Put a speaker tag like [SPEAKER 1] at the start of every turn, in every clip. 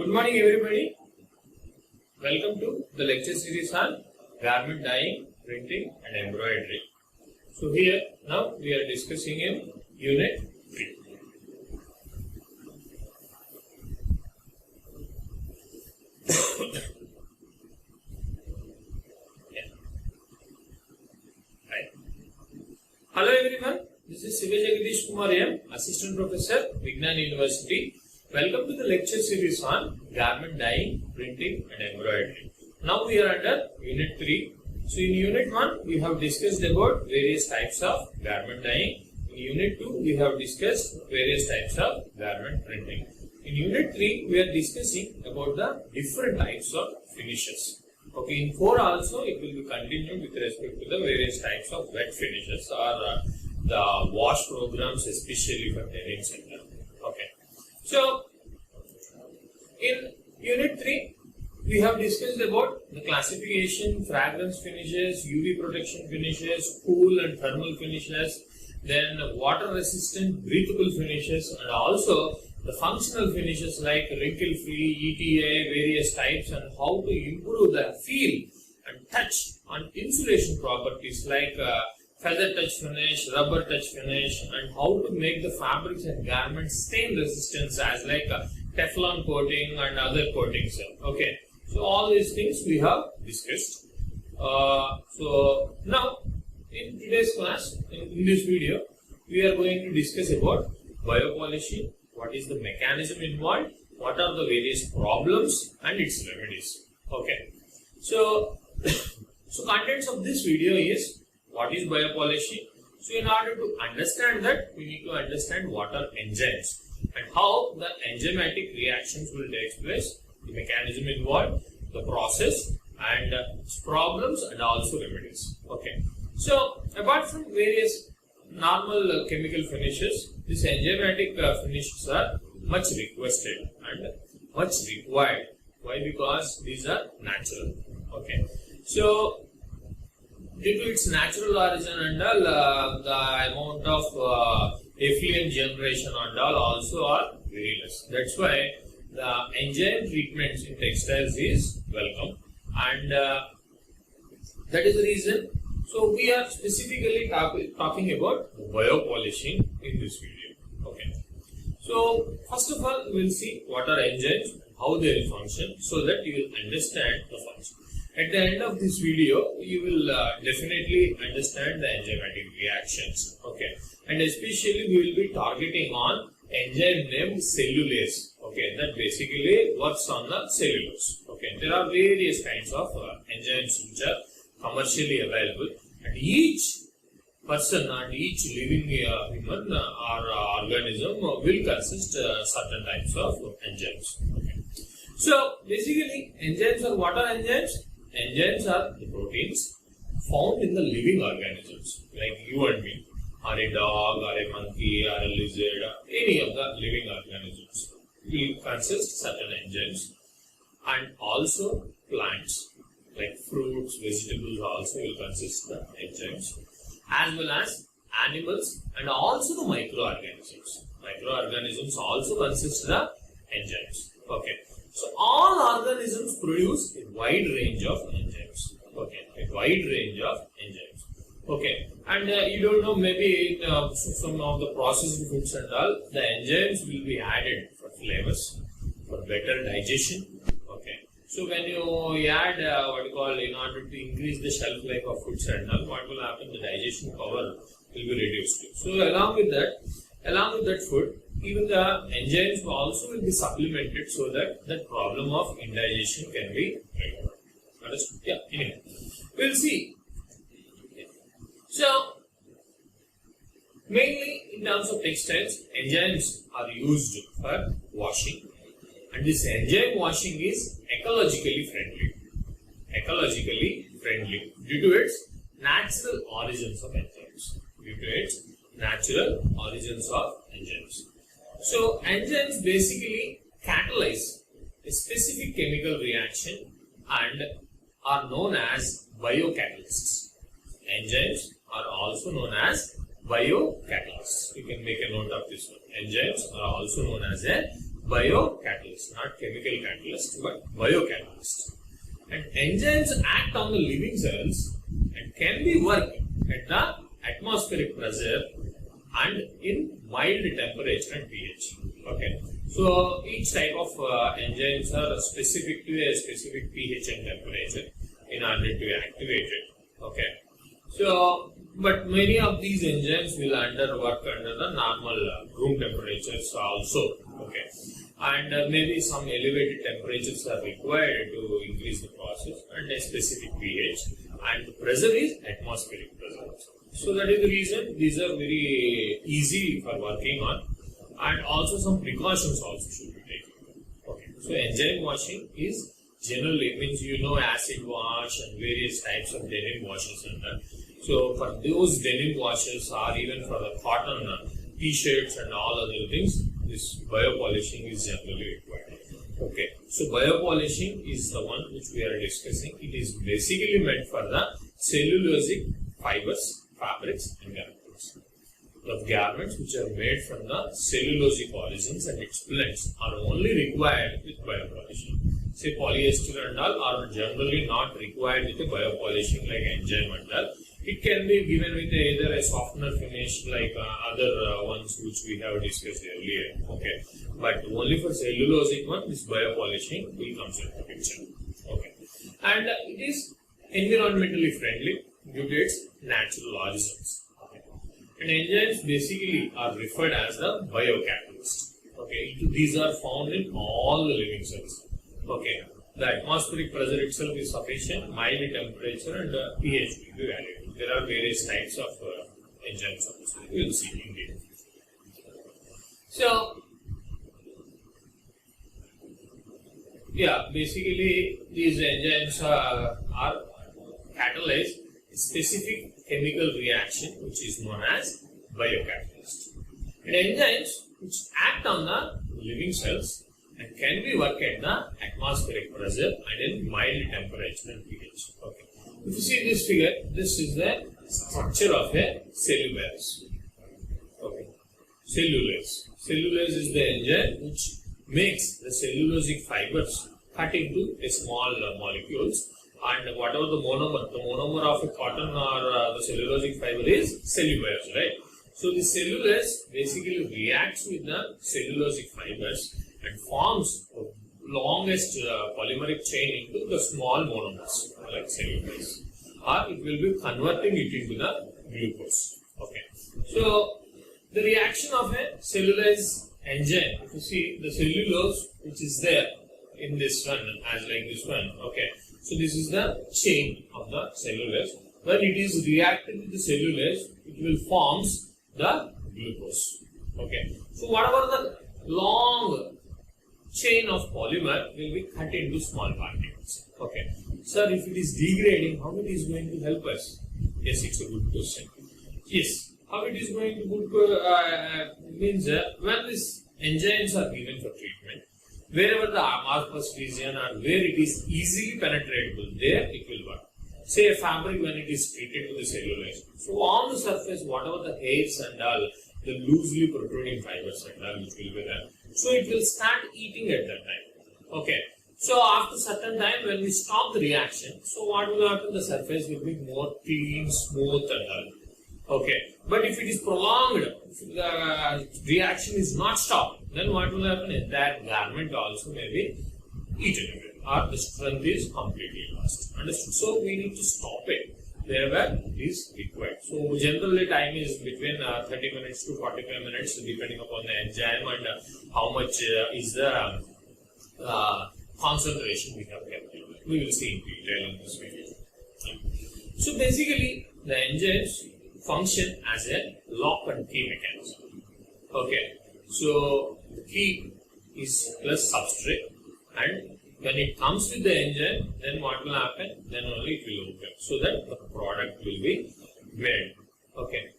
[SPEAKER 1] Good morning everybody. Welcome to the lecture series on garment dyeing, printing and embroidery. So here now we are discussing in unit 3. Right. Hello everyone. This is Jagadish Kumar M, Assistant Professor, Vignan University. Welcome to the lecture series on garment dyeing, printing and embroidery. Now we are under Unit 3. So in Unit 1 we have discussed about various types of garment dyeing. In Unit 2 we have discussed various types of garment printing. In Unit 3 we are discussing about the different types of finishes. Okay, in 4 also it will be continued with respect to the various types of wet finishes or the wash programs, especially for denim center. Okay. So, in Unit 3, we have discussed about the classification, fragrance finishes, UV protection finishes, cool and thermal finishes, then water resistant breathable finishes, and also the functional finishes like wrinkle free, ETA, various types, and how to improve the feel and touch on insulation properties like feather touch finish, rubber touch finish, and how to make the fabrics and garments stain resistance as like Teflon coating and other coatings. Okay, so all these things we have discussed. So now in today's class, in this video, we are going to discuss about biopolishing, what is the mechanism involved, what are the various problems and its remedies. Okay, so contents of this video is what is biopolishing. So in order to understand that, we need to understand what are enzymes and how the enzymatic reactions will take place, the mechanism involved, the process and its problems and also remedies. Okay. So apart from various normal chemical finishes, these enzymatic finishes are much requested and much required. Why? Because these are natural. Okay. So due to its natural origin and all, the amount of effluent generation and all also are very less. That's why the enzyme treatments in textiles is welcome, and that is the reason. So we are specifically talking about biopolishing in this video. Okay. So first of all, we will see what are enzymes, how they will function, so that you will understand the function. At the end of this video, you will definitely understand the enzymatic reactions. Okay, and especially we will be targeting on enzyme named cellulase. Okay, that basically works on the cellulose. Okay, there are various kinds of enzymes which are commercially available, and each person and each living human or organism will consist certain types of enzymes. Okay, so basically enzymes are what are enzymes? Enzymes are the proteins found in the living organisms like you and me, or a dog, or a monkey, or a lizard, or any of the living organisms will consist certain enzymes, and also plants like fruits, vegetables also will consist the enzymes, as well as animals and also the microorganisms. Microorganisms also consist the enzymes. Okay. So all organisms produce a wide range of enzymes. Okay, a wide range of enzymes. Okay, and you don't know, maybe in some of the processed foods and all, the enzymes will be added for flavors, for better digestion. Okay, so when you add what you call, in order to increase the shelf life of foods and all, what will happen? The digestion power will be reduced. So along with that food, even the enzymes also will be supplemented so that that problem of indigestion can be recovered. Understood? Yeah, anyway, we'll see. Yeah. So, mainly in terms of textiles, enzymes are used for washing, and this enzyme washing is ecologically friendly. Ecologically friendly due to its natural origins of enzymes. So enzymes basically catalyze a specific chemical reaction and are known as biocatalysts. Enzymes are also known as biocatalysts. You can make a note of this one. Enzymes are also known as a biocatalyst, not chemical catalyst, but biocatalyst. And enzymes act on the living cells and can be worked at the atmospheric pressure and in mild temperature and pH. Okay. So each type of enzymes are specific to a specific pH and temperature in order to activate it. Okay. So, but many of these enzymes will work under the normal room temperatures also. Okay. And maybe some elevated temperatures are required to increase the process and a specific pH, and the pressure is atmospheric pressure. So that is the reason these are very easy for working on, and also some precautions also should be taken. Okay. So enzyme washing is generally means acid wash and various types of denim washes and that. So for those denim washes or even for the cotton t-shirts and all other things, this biopolishing is generally required. Okay, so biopolishing is the one which we are discussing. It is basically meant for the cellulosic fibers, fabrics and garments. The garments which are made from the cellulosic origins and explants are only required with biopolishing. Say polyester and all are generally not required with a biopolishing like enzyme and all. It can be given with either a softener finish like other ones which we have discussed earlier. Okay, but only for cellulosic one, this biopolishing will come into the picture. Okay, and it is environmentally friendly due to its natural origins. Okay, and enzymes basically are referred as the biocatalyst. Okay, these are found in all the living cells. Okay, the atmospheric pressure itself is sufficient, mild temperature and pH will be valid. There are various types of enzymes also. We will see in detail. So, yeah, basically these enzymes are catalyze a specific chemical reaction which is known as biocatalyst. And enzymes which act on the living cells and can be worked at the atmospheric pressure and in mild temperature and pH. Okay. If you see this figure, this is the structure of a cellulose. Okay. Cellulose. Cellulose is the enzyme which makes the cellulosic fibers cut into a small molecules, and whatever the monomer of a cotton or the cellulosic fiber is cellulose, right? So the cellulose basically reacts with the cellulosic fibers and forms the longest polymeric chain into the small monomers like cellulose, or it will be converting it into the glucose. Okay. So the reaction of a cellulose enzyme, if you see the cellulose which is there in this one as like this one. Okay. So this is the chain of the cellulose. When it is reacted with the cellulose, it will forms the glucose. Okay. So whatever the long chain of polymer will be cut into small particles. Okay. Sir, if it is degrading, how it is going to help us? Yes, it's a good question. Yes. How it is going to means when these enzymes are given for treatment, wherever the amorphous region or where it is easily penetratable, there it will work. Say a fabric when it is treated with the cellulose. So on the surface, whatever the hairs and all, the loosely protruding fibers and all which will be there, so it will start eating at that time. Okay. So after certain time when we stop the reaction, so what will happen? The surface will be more clean, smooth and all. Okay. But if it is prolonged, if the reaction is not stopped, then what will happen? That garment also may be eaten away, or the strength is completely lost. Understood? So we need to stop it wherever it is required. So generally time is between 30 minutes to 45 minutes depending upon the enzyme and how much is the concentration we have kept. We will see in detail in this video. So basically the enzymes function as a lock and key mechanism. Okay. So the key is plus substrate, and when it comes with the enzyme, then what will happen? Then only it will open, so that the product will be made. Okay.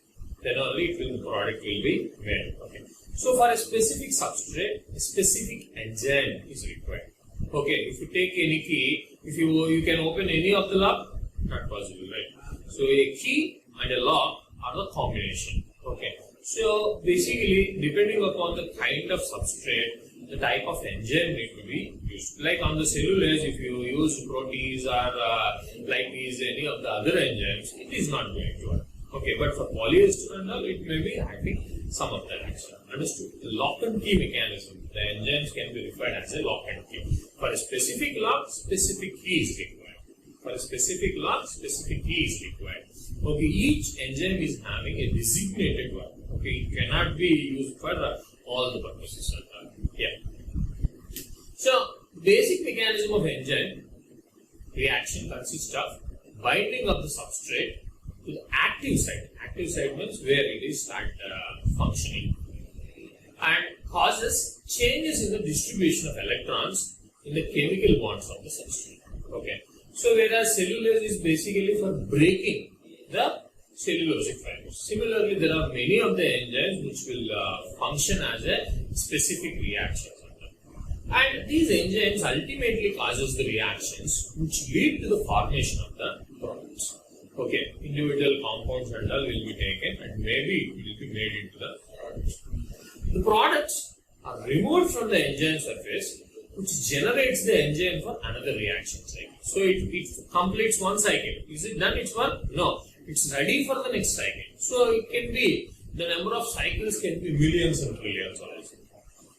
[SPEAKER 1] Then only the product will be made. Okay. So for a specific substrate, a specific enzyme is required. Okay. If you take any key, if you can open any of the lock, not possible, right? So a key and a lock are the combination. Okay. So basically, depending upon the kind of substrate the type of enzyme need to be used. Like on the cellulose, if you use protease or like these any of the other enzymes, it is not going to work. Okay, but for polyester and all, it may be acting some of that action. Understood? The lock and key mechanism, the enzymes can be referred as a lock and key. For a specific lock, specific key is required. For a specific lock, specific key is required. Okay, each enzyme is having a designated one. Okay, it cannot be used for all the purposes. Yeah. So, basic mechanism of enzyme reaction consists of binding of the substrate to the active site. Active site means where it is start functioning, and causes changes in the distribution of electrons in the chemical bonds of the substrate. Okay. So, whereas cellulose is basically for breaking the cellulosic fibers. Similarly, there are many of the enzymes which will function as a specific reaction. And these enzymes ultimately causes the reactions which lead to the formation of the products. Okay, individual compounds and all will be taken and maybe it will be made into the products. The products are removed from the enzyme surface, which generates the enzyme for another reaction cycle. So it completes one cycle. Is it done its work? No. It's ready for the next cycle. So it can be, the number of cycles can be millions and trillions also.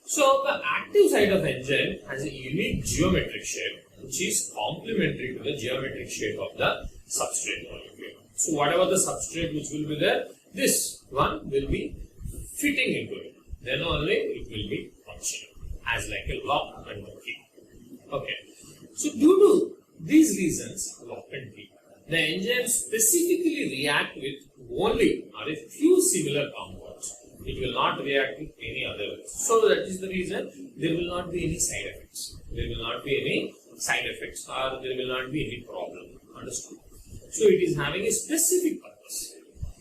[SPEAKER 1] So the active site of enzyme has a unique geometric shape, which is complementary to the geometric shape of the substrate molecule. So whatever the substrate which will be there, this one will be fitting into it. Then only it will be functioning as like a lock and key. Okay. So due to these reasons, lock and key, the enzymes specifically react with only or a few similar compounds. It will not react with any other. So that is the reason there will not be any side effects. There will not be any side effects or there will not be any problem. Understood? So it is having a specific purpose.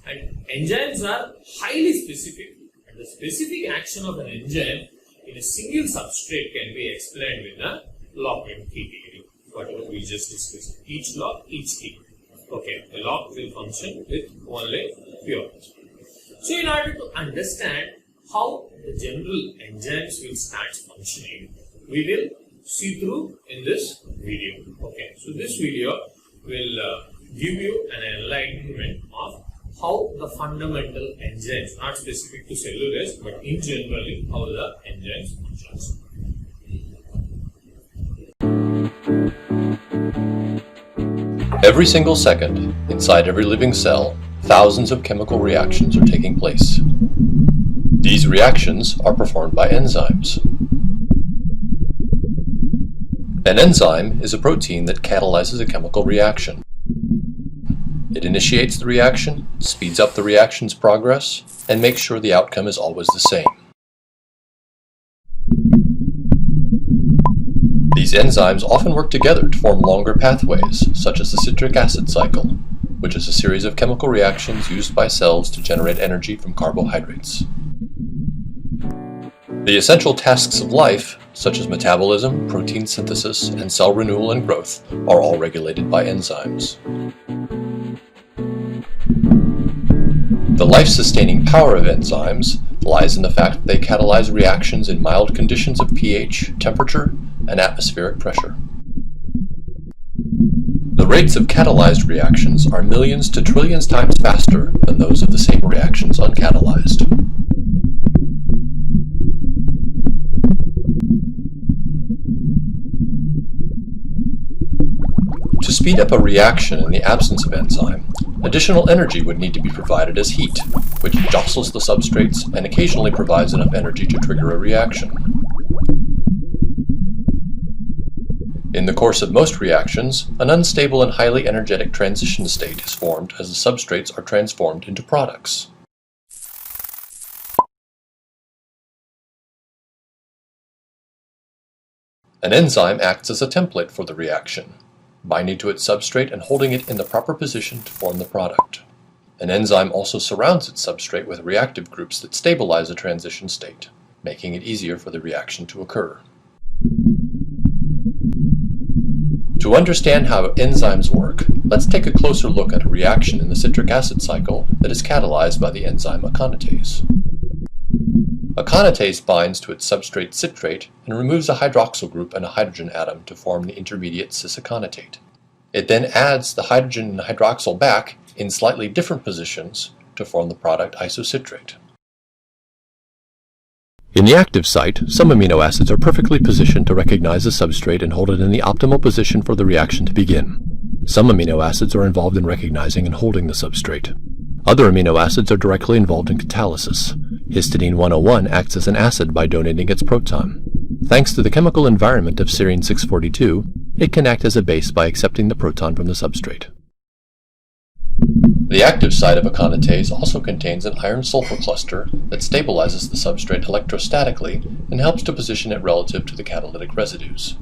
[SPEAKER 1] And enzymes are highly specific. And the specific action of an enzyme in a single substrate can be explained with the lock and key theory. Whatever we just discussed. Each lock, each key. Okay, the lock will function with only few. So in order to understand how the general enzymes will start functioning, we will see through in this video. Okay, so this video will give you an enlightenment of how the fundamental enzymes, not specific to cellulose, but in generally how the enzymes functions.
[SPEAKER 2] Every single second, inside every living cell, thousands of chemical reactions are taking place. These reactions are performed by enzymes. An enzyme is a protein that catalyzes a chemical reaction. It initiates the reaction, speeds up the reaction's progress, and makes sure the outcome is always the same. These enzymes often work together to form longer pathways, such as the citric acid cycle, which is a series of chemical reactions used by cells to generate energy from carbohydrates. The essential tasks of life, such as metabolism, protein synthesis, and cell renewal and growth, are all regulated by enzymes. The life-sustaining power of enzymes lies in the fact that they catalyze reactions in mild conditions of pH, temperature, and atmospheric pressure. The rates of catalyzed reactions are millions to trillions times faster than those of the same reactions uncatalyzed. To speed up a reaction in the absence of enzyme, additional energy would need to be provided as heat, which jostles the substrates and occasionally provides enough energy to trigger a reaction. In the course of most reactions, an unstable and highly energetic transition state is formed as the substrates are transformed into products. An enzyme acts as a template for the reaction, binding to its substrate and holding it in the proper position to form the product. An enzyme also surrounds its substrate with reactive groups that stabilize the transition state, making it easier for the reaction to occur. To understand how enzymes work, let's take a closer look at a reaction in the citric acid cycle that is catalyzed by the enzyme aconitase. Aconitase binds to its substrate citrate and removes a hydroxyl group and a hydrogen atom to form the intermediate cis-aconitate. It then adds the hydrogen and hydroxyl back in slightly different positions to form the product isocitrate. In the active site, some amino acids are perfectly positioned to recognize the substrate and hold it in the optimal position for the reaction to begin. Some amino acids are involved in recognizing and holding the substrate. Other amino acids are directly involved in catalysis. Histidine 101 acts as an acid by donating its proton. Thanks to the chemical environment of serine 642, it can act as a base by accepting the proton from the substrate. The active site of aconitase also contains an iron-sulfur cluster that stabilizes the substrate electrostatically and helps to position it relative to the catalytic residues.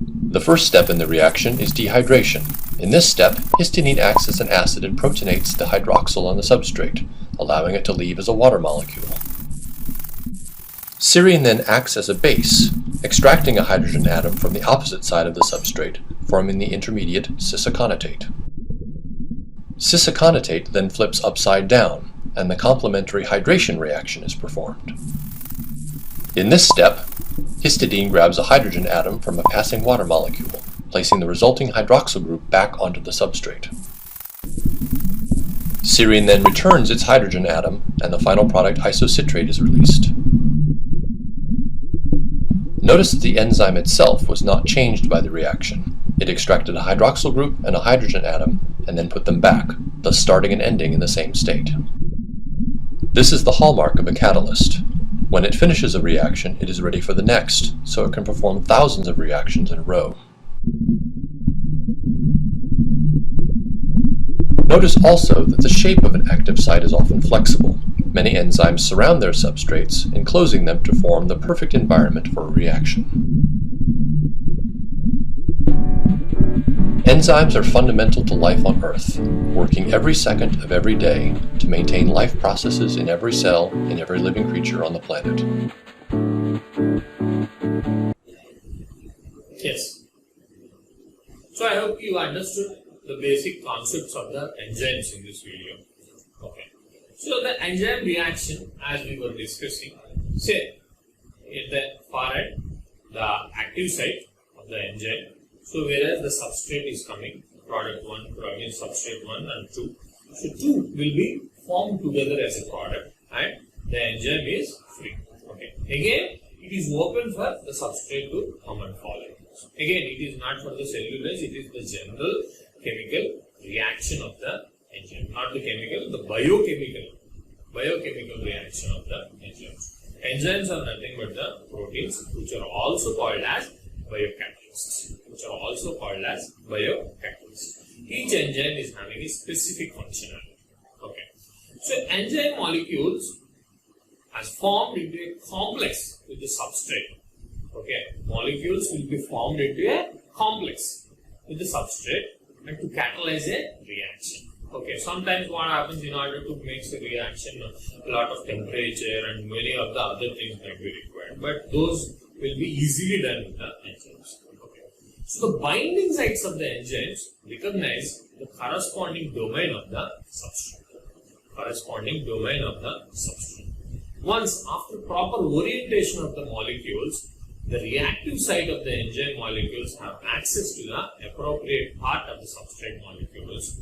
[SPEAKER 2] The first step in the reaction is dehydration. In this step, histidine acts as an acid and protonates the hydroxyl on the substrate, allowing it to leave as a water molecule. Serine then acts as a base, extracting a hydrogen atom from the opposite side of the substrate, forming the intermediate cis-aconitate. Cis-aconitate then flips upside down, and the complementary hydration reaction is performed. In this step, histidine grabs a hydrogen atom from a passing water molecule, placing the resulting hydroxyl group back onto the substrate. Serine then returns its hydrogen atom, and the final product isocitrate is released. Notice that the enzyme itself was not changed by the reaction. It extracted a hydroxyl group and a hydrogen atom, and then put them back, thus starting and ending in the same state. This is the hallmark of a catalyst. When it finishes a reaction, it is ready for the next, so it can perform thousands of reactions in a row. Notice also that the shape of an active site is often flexible. Many enzymes surround their substrates, enclosing them to form the perfect environment for a reaction. Enzymes are fundamental to life on Earth, working every second of every day to maintain life processes in every cell in every living creature on the planet.
[SPEAKER 1] Yes. So I hope you understood the basic concepts of the enzymes in this video. Okay. So the enzyme reaction, as we were discussing, say at the far end, the active site of the enzyme. So whereas the substrate is coming, product 1, substrate 1 and 2. So 2 will be formed together as a product and the enzyme is free. Okay. Again, it is open for the substrate to come and follow. Again, it is not for the cellulose, it is the general chemical reaction of the enzyme. Not the chemical, the biochemical reaction of the enzymes. Enzymes are nothing but the proteins which are also called as biocatalysts. Each enzyme is having a specific functionality. Okay. So enzyme molecules as formed into a complex with the substrate. Okay. Molecules will be formed into a complex with the substrate and to catalyze a reaction. Okay. Sometimes what happens, in order to make a reaction, a lot of temperature and many of the other things might be required, but those will be easily done with the enzymes. Okay. So the binding sites of the enzymes recognize the corresponding domain of the substrate. Once after proper orientation of the molecules, the reactive site of the enzyme molecules have access to the appropriate part of the substrate molecules.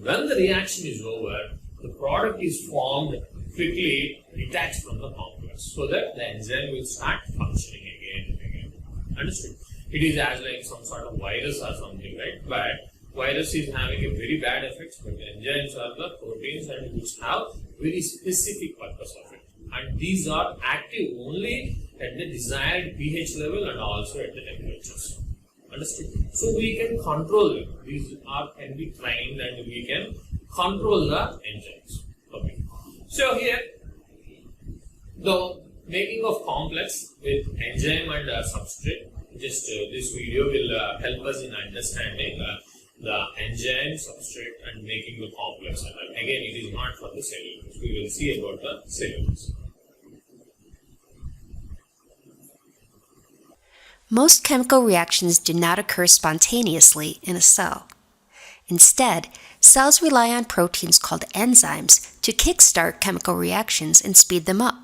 [SPEAKER 1] When the reaction is over, the product is formed quickly detached from the complex so that the enzyme will start functioning again and again. Understood? It is as like some sort of virus or something, right? But virus is having a very bad effect, but the enzymes are the proteins and which have very specific purpose of it. And these are active only at the desired pH level and also at the temperatures. Understood? So we can control them. These can be trained and we can control the enzymes. Okay. So here, the making of complex with enzyme and substrate. Just this video will help us in understanding the enzyme, substrate and making the complex. And again, it is not for the cellulose. We will see about the cellulose.
[SPEAKER 3] Most chemical reactions do not occur spontaneously in a cell. Instead, cells rely on proteins called enzymes to kickstart chemical reactions and speed them up.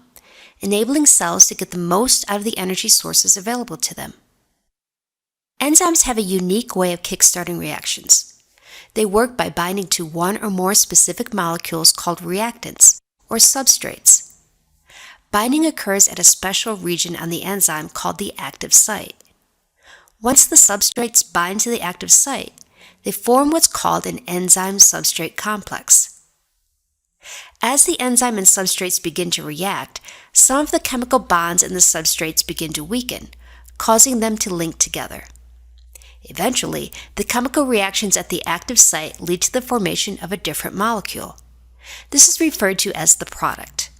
[SPEAKER 3] enabling cells to get the most out of the energy sources available to them. Enzymes have a unique way of kickstarting reactions. They work by binding to one or more specific molecules called reactants, or substrates. Binding occurs at a special region on the enzyme called the active site. Once the substrates bind to the active site, they form what's called an enzyme-substrate complex. As the enzyme and substrates begin to react, some of the chemical bonds in the substrates begin to weaken, causing them to link together. Eventually, the chemical reactions at the active site lead to the formation of a different molecule. This is referred to as the product.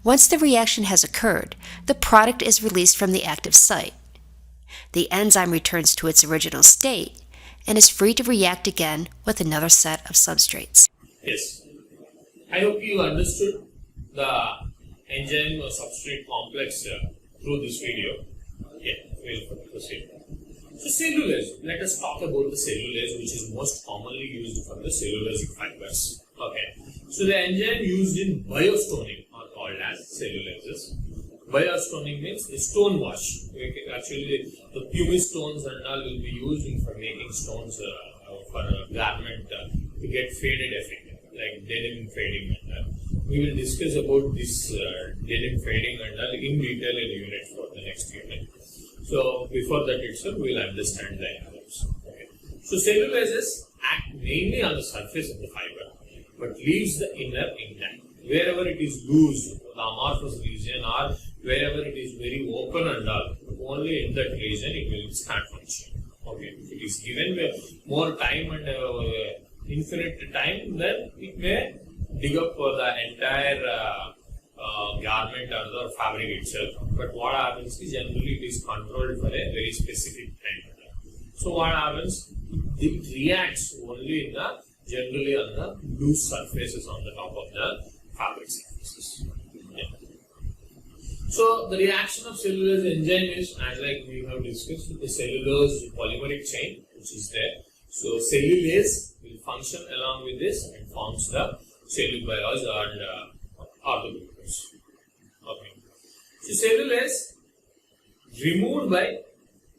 [SPEAKER 3] Once the reaction has occurred, the product is released from the active site. The enzyme returns to its original state and is free to react again with another set of substrates.
[SPEAKER 1] Yes. I hope you understood the enzyme or substrate complex through this video. Yeah, we'll proceed. So cellulose, let us talk about the cellulose, which is most commonly used for the cellulosic fibers. Okay. So the enzyme used in biostoning are called as celluloses. Biostoning means the stone wash. Actually, the pumice stones and all will be used for making stones for a garment to get faded effect, like denim fading and all. We will discuss about this denim fading and all in detail in unit for the next unit. So before that itself, we will understand the enzymes. Okay. So celluloses act mainly on the surface of the fiber, but leaves the inner intact. Wherever it is loose, the amorphous region, or wherever it is very open and all, only in that region it will start functioning. Okay. If it is given more time and infinite time, then it may dig up for the entire garment or the fabric itself. But what happens is generally it is controlled for a very specific time. So what happens? It reacts only in the generally on the loose surfaces on the top of the fabric surfaces. Yeah. So the reaction of cellulose enzyme is, as like we have discussed, the cellulose polymeric chain which is there. So cellulase will function along with this and forms the cellulose and orthoglucose. Okay. So cellulase removed by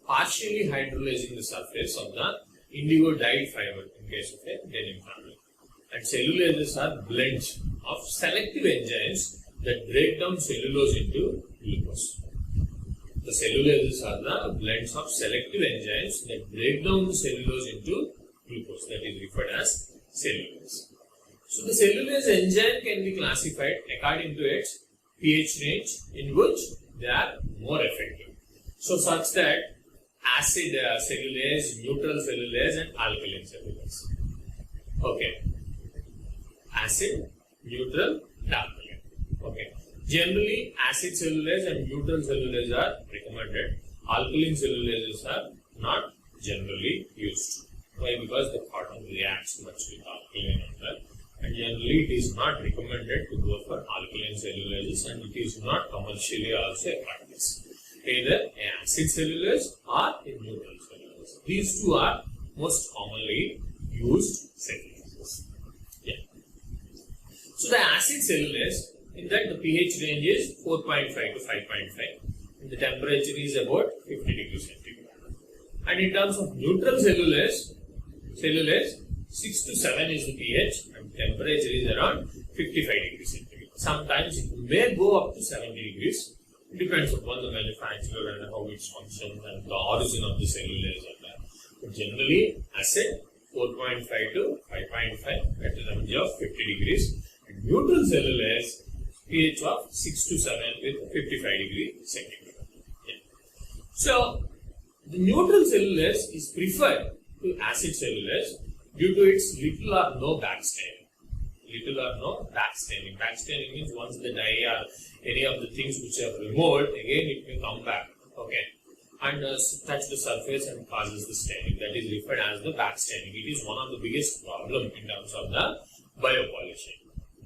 [SPEAKER 1] partially hydrolyzing the surface of the indigo dyed fiber in case of a denim fabric. And cellulases are blends of selective enzymes that break down cellulose into glucose. The cellulases are the blends of selective enzymes that break down the cellulose into glucose, that is referred as cellulase. So the cellulase enzyme can be classified according to its pH range in which they are more effective. So such that acid cellulase, neutral cellulase and alkaline cellulase. Okay. Acid, neutral, alkaline. Okay. Generally, acid cellulase and neutral cellulase are recommended. Alkaline cellulases are not generally used. Why? Because the cotton reacts much with alkaline and generally it is not recommended to go for alkaline cellulases, and it is not commercially also a practice. Either acid cellulase or a neutral cellulase. These two are most commonly used cellulases. Yeah. So the acid cellulase, in that the pH range is 4.5 to 5.5 and the temperature is about 50 degrees centigrade. And in terms of neutral cellulase, 6 to 7 is the pH and temperature is around 55 degrees centigrade. Sometimes it may go up to 70 degrees. It depends upon the manufacturer and how it functions and the origin of the cellulase and that. But generally, acid 4.5 to 5.5 at a range of 50 degrees. And neutral cellulase pH of 6 to 7 with 55 degree centigrade. Yeah. So, the neutral cellulase is preferred to acid cellulase due to its little or no backstaining. Little or no backstaining. Backstaining means once the dye or any of the things which are removed, again it may come back. Okay. And touch the surface and causes the staining. That is referred as the backstaining. It is one of the biggest problems in terms of the biopolishing.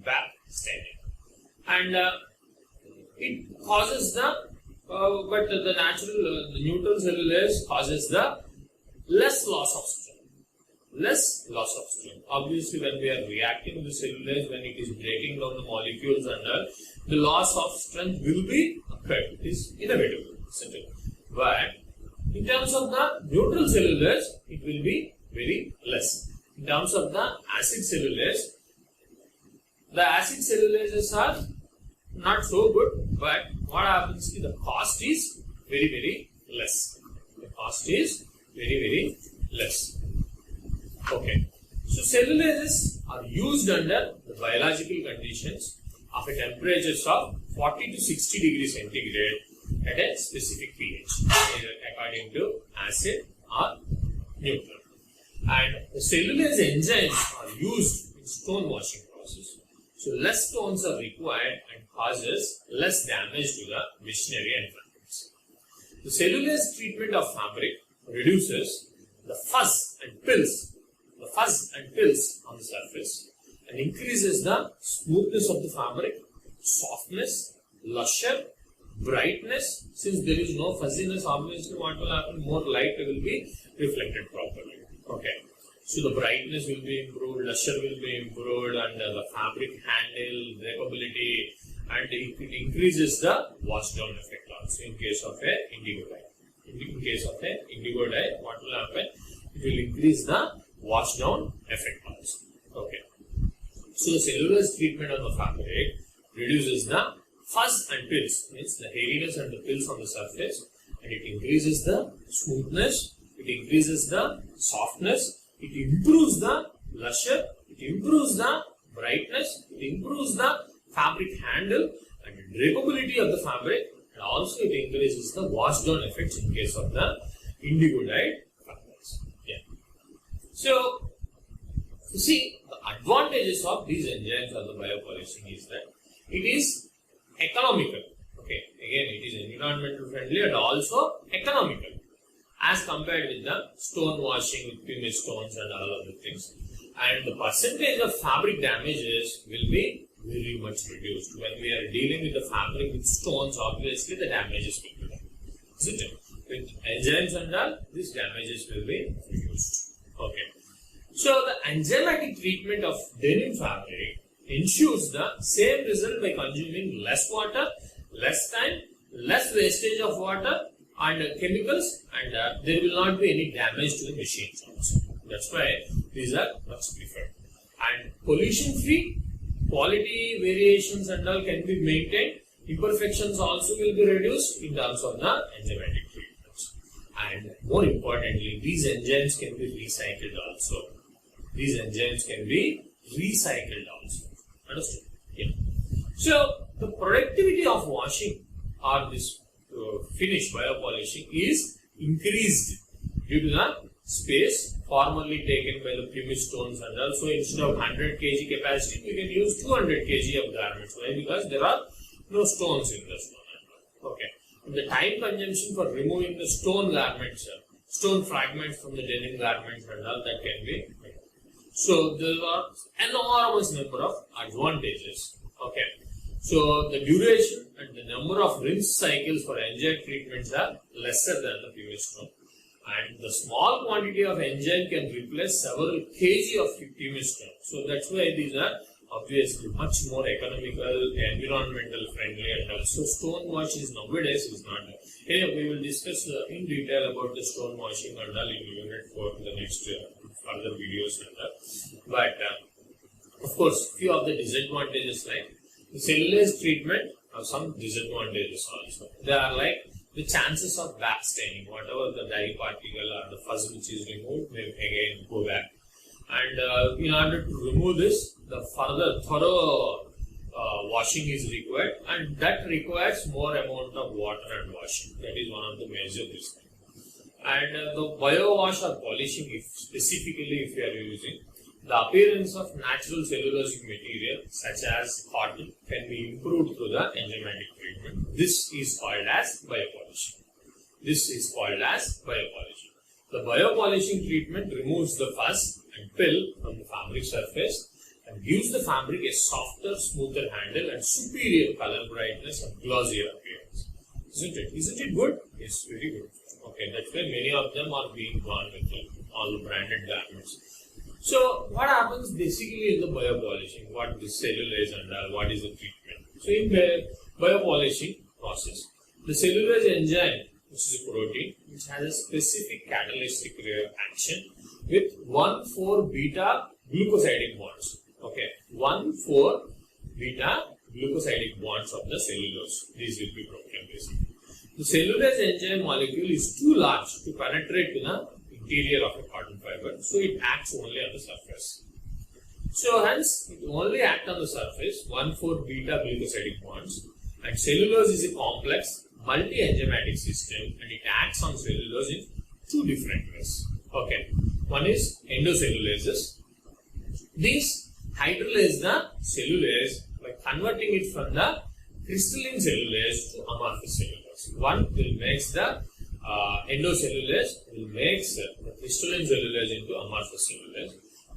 [SPEAKER 1] Backstaining. And it causes the the neutral cellulase causes the less loss of strength. less loss of strength. Obviously, when we are reacting with the cellulose, when it is breaking down the molecules and all, the loss of strength will be occurred. It is inevitable, isn't it? But in terms of the neutral cellulose, it will be very less. In terms of the acid cellulose, the acid cellulases are not so good, but what happens is the cost is very less. The cost is very less. Okay. So cellulases are used under the biological conditions of a temperatures of 40 to 60 degrees centigrade at a specific pH, either according to acid or neutral. And the cellulase enzymes are used in stone washing process. So less stones are required and causes less damage to the machinery and fabrics. The cellulase treatment of fabric reduces the fuzz and pills on the surface and increases the smoothness of the fabric, softness, lustre, brightness. Since there is no fuzziness, obviously what will happen? More light will be reflected properly. Okay. So the brightness will be improved, lustre will be improved, and the fabric handle, breakability, and it increases the wash down effect also in case of a indigo dye. In case of a indigo dye, what will happen? It will increase the wash down effect also. Okay. So the cellulose treatment on the fabric reduces the fuzz and pills, means the hairiness and the pills on the surface, and it increases the smoothness, it increases the softness, it improves the lustre, it improves the brightness, it improves the fabric handle and drapability of the fabric, and also it increases the wash down effects in case of the indigo dyed fabrics. Yeah. So, you see, the advantages of these enzymes or the biopolishing is that it is economical. Okay, again, it is environmental friendly and also economical as compared with the stone washing with pumice stones and all other things. And the percentage of fabric damages will be very much reduced. When we are dealing with the fabric with stones, obviously the damages will be done. Isn't it? With enzymes and all, these damages will be reduced. Okay. So the enzymatic treatment of denim fabric ensures the same result by consuming less water, less time, less wastage of water and chemicals, and there will not be any damage to the machines also. That's why these are much preferred. And pollution free, quality variations and all can be maintained. Imperfections also will be reduced in terms of the enzymatic treatments. And more importantly, these enzymes can be recycled also. These enzymes can be recycled also. Understood? Yeah. So the productivity of washing or this finish biopolishing is increased due to the space formerly taken by the pumice stones, and also instead of 100 kg capacity we can use 200 kg of garments. Why? Because there are no stones in the stone. Okay. And the time consumption for removing the stone garments, stone fragments from the denim garments and all that can be made. So there are enormous number of advantages. Okay. So the duration and the number of rinse cycles for enzyme treatments are lesser than the pumice stone, and the small quantity of enzyme can replace several kg of pumice stone. So that's why these are obviously much more economical, environmental friendly, and also stone wash is nowadays is not. Anyway, we will discuss in detail about the stone washing and all in unit 4 in the next further videos and all. But of course, few of the disadvantages like the cellulose treatment have some disadvantages also. They are like the chances of back staining, whatever the dye particle or the fuzz which is removed may again go back. And in order to remove this, the further thorough washing is required, and that requires more amount of water and washing. That is one of the major risks. And the bio wash or polishing, if specifically if you are using, the appearance of natural cellulosic material such as cotton can be improved through the enzymatic treatment. This is called as biopolishing. This is called as biopolishing. The biopolishing treatment removes the fuzz and pill from the fabric surface and gives the fabric a softer, smoother handle and superior color brightness and glossier appearance. Isn't it? Isn't it good? Yes, very good. Okay, that's why many of them are being gone with all the branded garments. So what happens basically in the biopolishing? What this cellulase and what is the treatment? So in the biopolishing process, the cellulase enzyme, which is a protein, which has a specific catalytic reaction with 1,4-beta glucosidic bonds. Okay, 1,4-beta glucosidic bonds of the cellulose. These will be broken basically. The cellulase enzyme molecule is too large to penetrate to the interior of a cotton fiber, so it acts only on the surface. So hence, it only acts on the surface, 1,4-beta glucosidic bonds, and cellulose is a complex multi-enzymatic system and it acts on cellulose in two different ways. Okay, one is endocellulases. These hydrolyze the cellulase by converting it from the crystalline cellulase to amorphous cellulose. One will make the endocellulase, will make the crystalline cellulase into amorphous cellulase.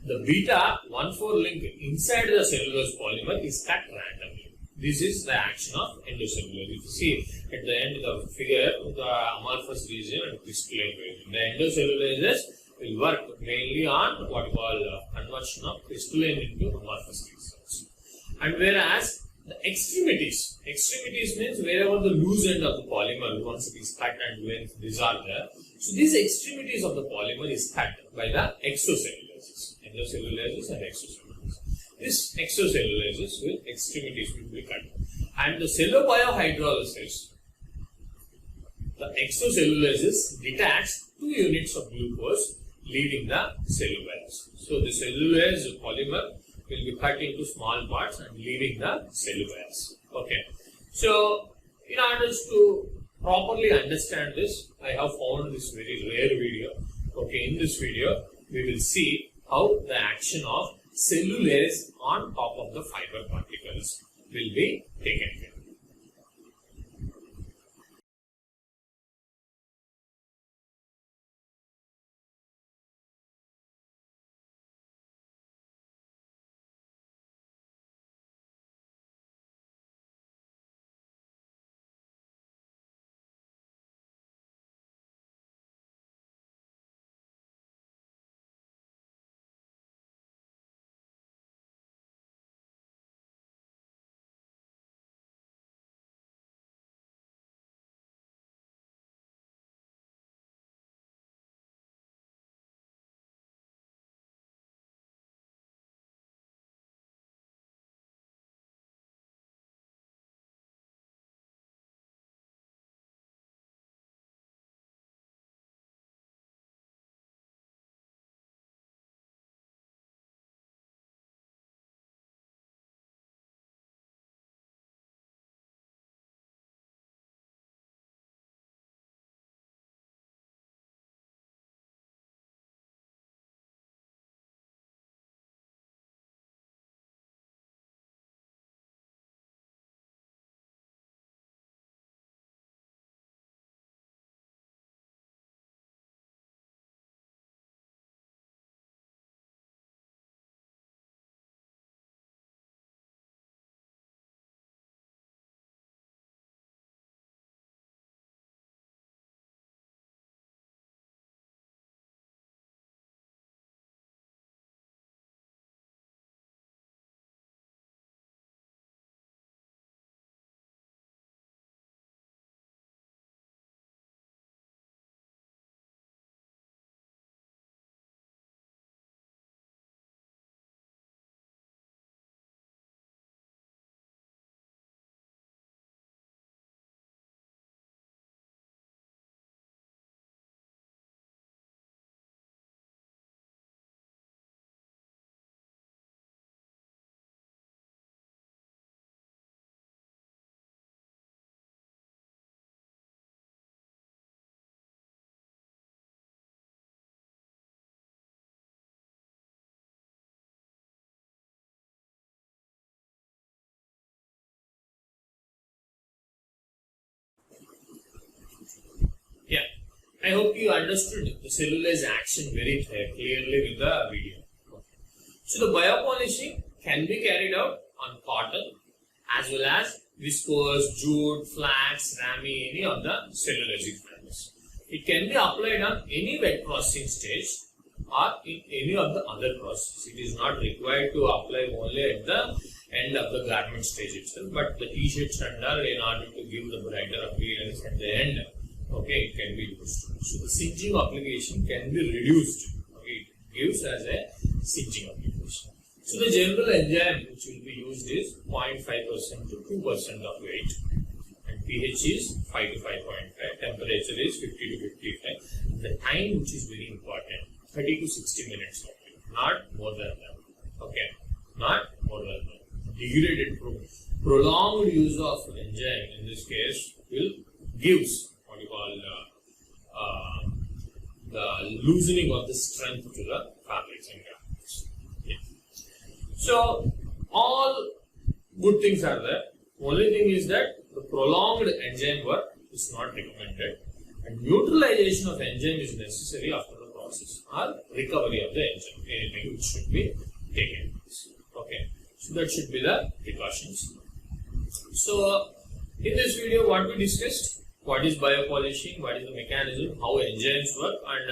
[SPEAKER 1] The beta 1,4 link inside the cellulose polymer is cut randomly. This is the action of endocellulase. If you see at the end of the figure, the amorphous region and crystalline region. The endocellulases will work mainly on what we call conversion of crystalline into amorphous crystals. And whereas the extremities means wherever the loose end of the polymer, once it is cut and when these are there. So these extremities of the polymer is cut by the exocellulases, endocellulases and exocellulases. These exocellulases with extremities will be cut. And the cellobiohydrolysis, the exocellulases detach 2 units of glucose, leaving the cellulose. So the cellulose polymer will be cut into small parts and leaving the cellulose. Okay. So in order to properly understand this, I have found this very rare video. Okay, in this video, we will see how the action of cellulase on top of the fiber particles will be taken care of. Yeah, I hope you understood the cellulase action very clearly with the video. So the biopolishing can be carried out on cotton as well as viscose, jute, flax, ramie, any of the cellulosic fibers. It can be applied on any wet processing stage or in any of the other process. It is not required to apply only at the end of the garment stage itself, but the t-shirt standard, in order to give the brighter appearance at the end, okay, it can be used. So the singeing application can be reduced. Okay, it gives as a singeing application. So the general enzyme which will be used is 0.5% to 2% of weight, and pH is 5 to 5.5, temperature is 50 to 55. The time, which is very important, 30 to 60 minutes only, not more than that. Okay, not more than that. Degraded, prolonged use of enzyme in this case will gives what you call the loosening of the strength to the fabrics and garments. Yeah. So all good things are there. Only thing is that the prolonged enzyme work is not recommended, and neutralization of enzyme is necessary after the process, or recovery of the enzyme. Anything which should be taken. Okay, so that should be the precautions. So in this video, what we discussed: what is biopolishing, what is the mechanism, how enzymes work, and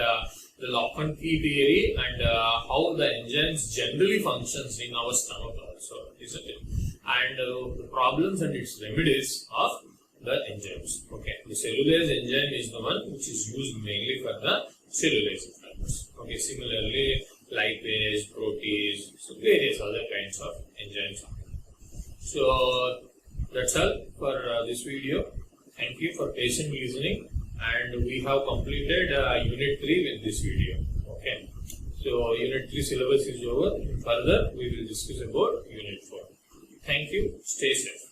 [SPEAKER 1] the lock and key theory, and how the enzymes generally functions in our stomach also, isn't it? And the problems and its remedies of the enzymes. Okay, the cellulase enzyme is the one which is used mainly for the cellulase fibers. Okay, similarly lipase, protease, so various other kinds of enzymes. So that's all for this video. Thank you for patient listening, and we have completed Unit 3 with this video. Okay, so Unit 3 syllabus is over. Further, we will discuss about Unit 4. Thank you. Stay safe.